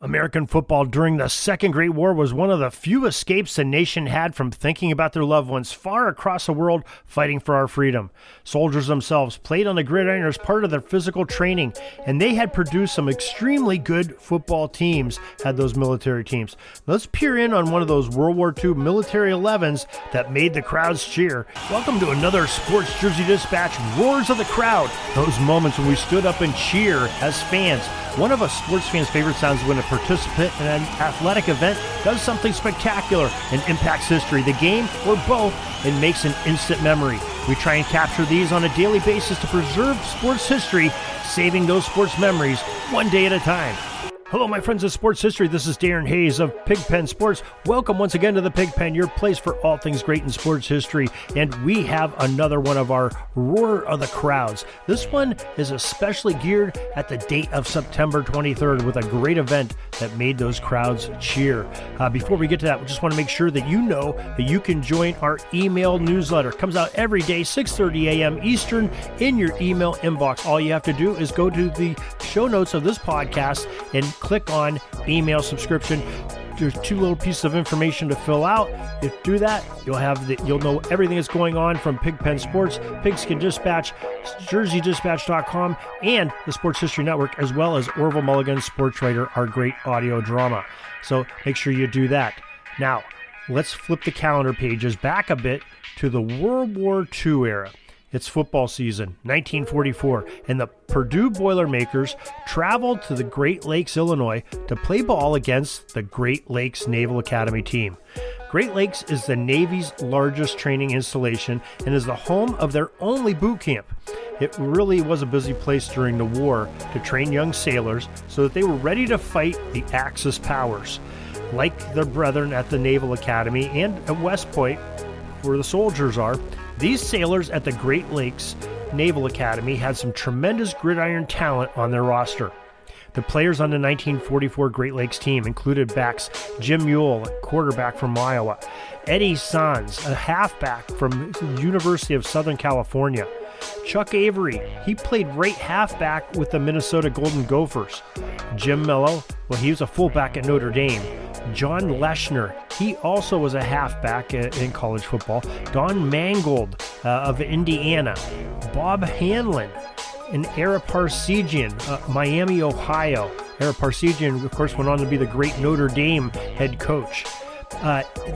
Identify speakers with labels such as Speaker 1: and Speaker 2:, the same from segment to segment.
Speaker 1: American football during the Second Great War was one of the few escapes the nation had from thinking about their loved ones far across the world fighting for our freedom. Soldiers themselves played on the gridiron as part of their physical training, and they had produced some extremely good football teams, had those military teams. Let's peer in on one of those World War II military 11s that made the crowds cheer. Welcome to another Sports Jersey Dispatch Roars of the Crowd, those moments when we stood up and cheer as fans. One of a sports fan's favorite sounds when a participant in an athletic event does something spectacular and impacts history, the game, or both, and makes an instant memory. We try and capture these on a daily basis to preserve sports history, saving those sports memories one day at a time. Hello, my friends of sports history. This is Darren Hayes of Pigpen Sports. Welcome once again to the Pigpen, your place for all things great in sports history. And we have another one of our Roar of the Crowds. This one is especially geared at the date of September 23rd with a great event that made those crowds cheer. Before we get to that, we just want to make sure that you know that you can join our email newsletter. It comes out every day, 6:30 a.m. Eastern, in your email inbox. All you have to do is go to the show notes of this podcast and click on email subscription. There's two little pieces of information to fill out. If you do that, you'll know everything that's going on from Pigpen Sports, Pigskin Dispatch, JerseyDispatch.com, and the Sports History Network, as well as Orville Mulligan's Sports Writer, our great audio drama. So make sure you do that. Now, let's flip the calendar pages back a bit to the World War II era. It's football season, 1944, and the Purdue Boilermakers traveled to the Great Lakes, Illinois, to play ball against the Great Lakes Naval Academy team. Great Lakes is the Navy's largest training installation and is the home of their only boot camp. It really was a busy place during the war to train young sailors so that they were ready to fight the Axis powers. Like their brethren at the Naval Academy and at West Point, where the soldiers are, these sailors at the Great Lakes Naval Academy had some tremendous gridiron talent on their roster. The players on the 1944 Great Lakes team included backs Jim Mule, a quarterback from Iowa, Eddie Sanz, a halfback from the University of Southern California, Chuck Avery, he played right halfback with the Minnesota Golden Gophers, Jim Mello, well, he was a fullback at Notre Dame, John Leshner, he also was a halfback in college football. Don Mangold of Indiana. Bob Hanlon and Ara Parsegian, Miami, Ohio. Ara Parsegian, of course, went on to be the great Notre Dame head coach.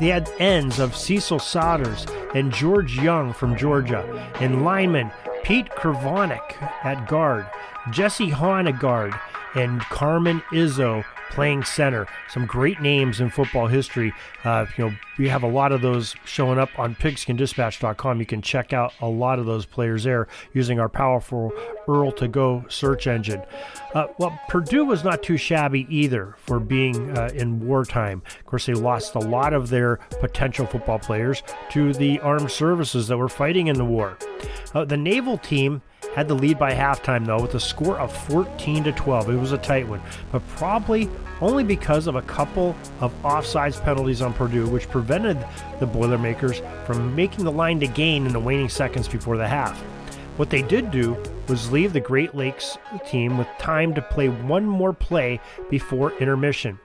Speaker 1: They had ends of Cecil Sodders and George Young from Georgia. And linemen Pete Kravonik at guard. Jesse Hahn at guard. And Carmen Izzo playing center. Some great names in football history. We have a lot of those showing up on pigskindispatch.com. You can check out a lot of those players there using our powerful Earl to Go search engine. Purdue was not too shabby either for being in wartime. Of course, they lost a lot of their potential football players to the armed services that were fighting in the war. The naval team had the lead by halftime, though, with a score of 14-12. It was a tight one, but probably only because of a couple of offsides penalties on Purdue, which prevented the Boilermakers from making the line to gain in the waning seconds before the half. What they did do was leave the Great Lakes team with time to play one more play before intermission.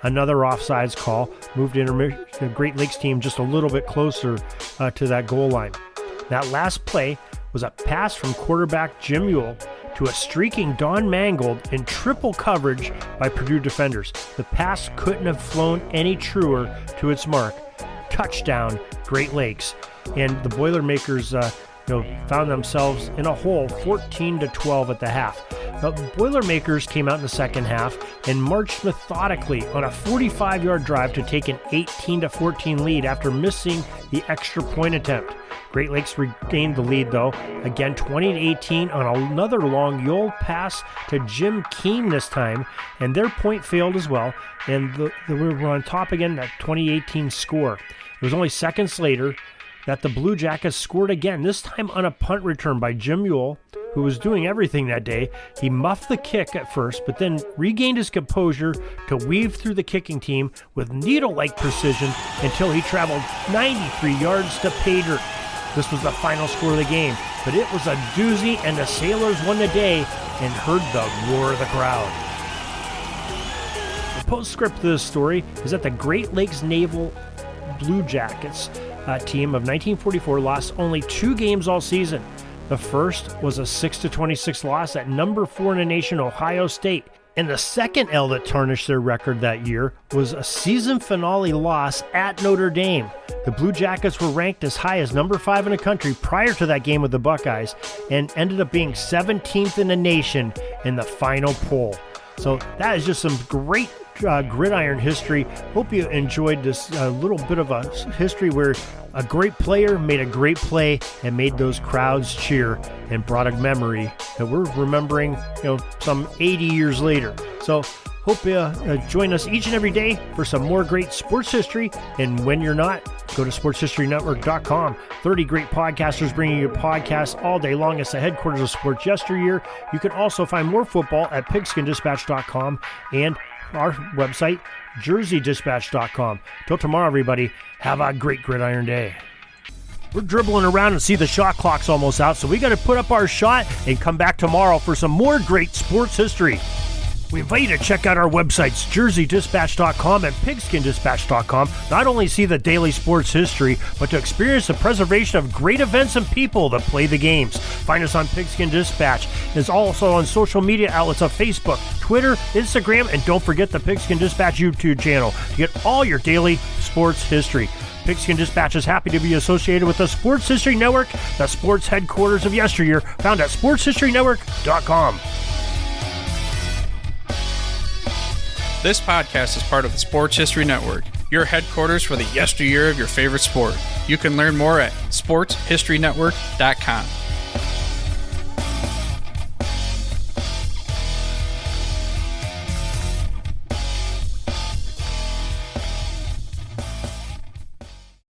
Speaker 1: Another offsides call moved the Great Lakes team just a little bit closer to that goal line. That last play was a pass from quarterback Jim Mule to a streaking Don Mangold in triple coverage by Purdue defenders. The pass couldn't have flown any truer to its mark. Touchdown, Great Lakes. And the Boilermakers found themselves in a hole, 14-12 at the half. The Boilermakers came out in the second half and marched methodically on a 45-yard drive to take an 18-14 lead after missing the extra point attempt. Great Lakes regained the lead, though, again 20-18 on another long Yule pass to Jim Keene this time, and their point failed as well, and we were on top again, that 2018 score. It was only seconds later that the Blue Jackets scored again, this time on a punt return by Jim Mule, who was doing everything that day. He muffed the kick at first, but then regained his composure to weave through the kicking team with needle-like precision until he traveled 93 yards to pay dirt. This was the final score of the game, but it was a doozy, and the Sailors won the day and heard the roar of the crowd. postscript to this story is that the Great Lakes Naval Blue Jackets team of 1944 lost only 2 games all season. The first was a 6-26 loss at number 4 in the nation, Ohio State. And the second L that tarnished their record that year was a season finale loss at Notre Dame. The Blue Jackets were ranked as high as number 5 in the country prior to that game with the Buckeyes and ended up being 17th in the nation in the final poll. So that is just some great gridiron history. Hope you enjoyed this little bit of a history where a great player made a great play and made those crowds cheer and brought a memory that we're remembering, some 80 years later. So hope you join us each and every day for some more great sports history. And when you're not, go to sportshistorynetwork.com. 30 great podcasters bringing you podcasts all day long. It's the headquarters of sports yesteryear. You can also find more football at pigskindispatch.com and our website, jerseydispatch.com. Till tomorrow, everybody, have a great gridiron day. We're dribbling around and see the shot clock's almost out, so we got to put up our shot and come back tomorrow for some more great sports history. We invite you to check out our websites, jerseydispatch.com and pigskindispatch.com. Not only see the daily sports history, but to experience the preservation of great events and people that play the games. Find us on Pigskin Dispatch. It's also on social media outlets of Facebook, Twitter, Instagram, and don't forget the Pigskin Dispatch YouTube channel to get all your daily sports history. Pigskin Dispatch is happy to be associated with the Sports History Network, the sports headquarters of yesteryear, found at sportshistorynetwork.com.
Speaker 2: This podcast is part of the Sports History Network, your headquarters for the yesteryear of your favorite sport. You can learn more at sportshistorynetwork.com.